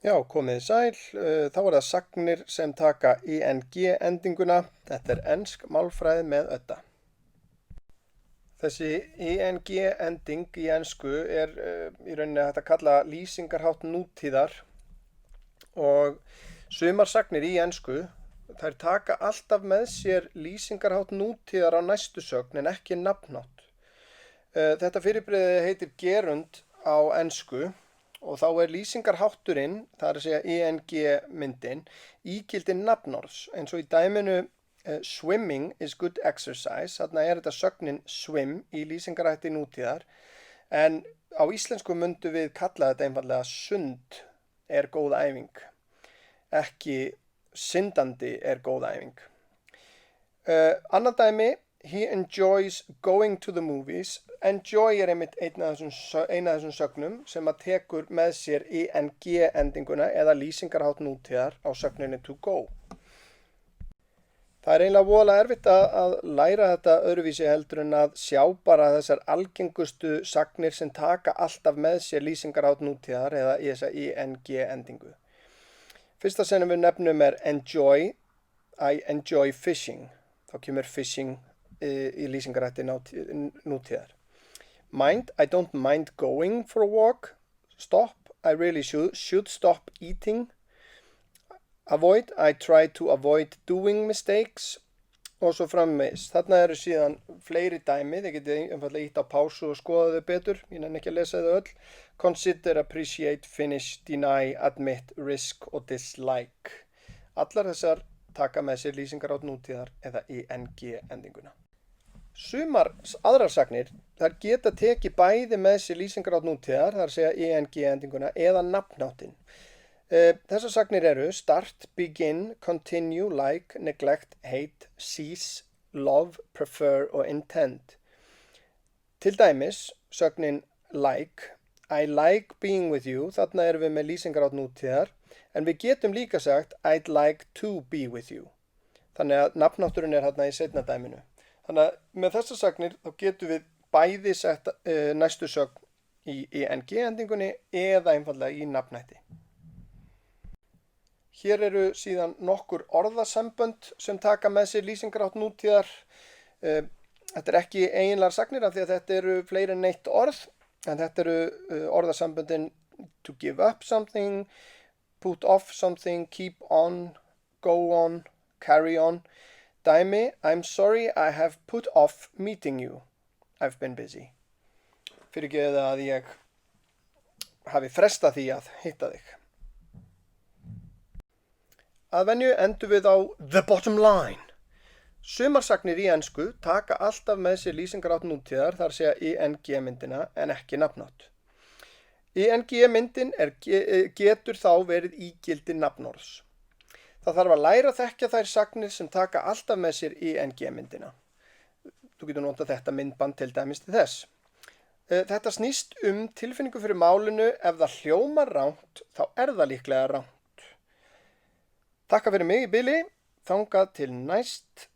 Já, komið sæl. Þá er það sagnir sem taka ing-endinguna. Þetta er ensk málfræði með ödda. Þessi ing-ending í ensku er í rauninni hægt að kalla lýsingarhátt nútíðar og sumar sagnir í ensku, þær taka alltaf með sér lýsingarhátt nútíðar á næstu sögn en ekki nafnhátt. Þetta fyrirbrigði heitir gerund á ensku. Og þá er lýsingarhátturinn, það er að segja ing-myndin, ígildi nafnorðs, eins og í dæminu swimming is good exercise, þarna er þetta sögnin swim í lýsingarhætti nútíðar, en á íslensku myndu við kalla þetta einfallega sund er góð æfing, ekki syndandi er góð æfing. Annað dæmi, he enjoys going to the movies. Enjoy er einmitt eina af þessum sögnum sem að tekur með sér ing-endinguna eða lýsingarhátt nútíðar á sögninni to go. Það er eiginlega voðalega erfitt að læra þetta öðruvísi heldur en að sjá bara þessar algengustu sagnir sem taka alltaf með sér lýsingarhátt nútíðar eða í þessa ing-endingu. Fyrsta sem við nefnum er enjoy, I enjoy fishing. Þá kemur fishing í lýsingarhætti nútíðar. Mind, I don't mind going for a walk. Stop, I really should stop eating. Avoid, I try to avoid doing mistakes. Og svo framvegis. Þarna eru síðan fleiri dæmi, þið getið einfallega ítt á pásu og skoða þau betur, ég nenni ekki að lesa þau öll. Consider, appreciate, finish, deny, admit, risk og dislike. Allar þessar taka með sér lýsingarhátt nútíðar eða ing-endinguna. Sumar aðrar sagnir, þær geta tekið bæði með sér lýsingarhátt nútíðar, það er að segja ing-endinguna eða nafnháttinn. Þessar sagnir eru start, begin, continue, like, neglect, hate, cease, love, prefer og intend. Til dæmis, sögnin like, I like being with you, þarna erum við með lýsingarhátt nútíðar, en við getum líka sagt I'd like to be with you. Þannig að nafnhátturinn er þarna í seinna dæminu. Þannig að með þessar sagnir þá getum við bæði sett næstu sögn í ing-endingunni eða einfallega í nafnhætti. Hér eru síðan nokkur orðasambönd sem taka með sér lýsingarhátt nútíðar. Þetta er ekki eiginlegar sagnir af því að þetta eru fleiri en eitt orð, en þetta eru orðasamböndin to give up something, put off something, keep on, go on, carry on. Dæmi, I'm sorry I have put off meeting you. I've been busy. Fyrirgeðu að ég hafi frestað því að hitta þig. Að venju endum við á the bottom line. Sumar sagnir í ensku taka alltaf með sér lýsingarhátt nútíðar, þar að segja ing-myndina en ekki nafnhátt. Ing-myndin getur þá verið ígildi nafnorðs. Það þarf að læra að þekkja þær sagnir sem taka alltaf með sér ing-myndina. Þú getur notað þetta myndband til dæmis til þess. Þetta snýst tilfinningu fyrir málinu, ef það hljómar rangt, þá er það líklega rangt. Takk fyrir mig í bili, þangað til næst.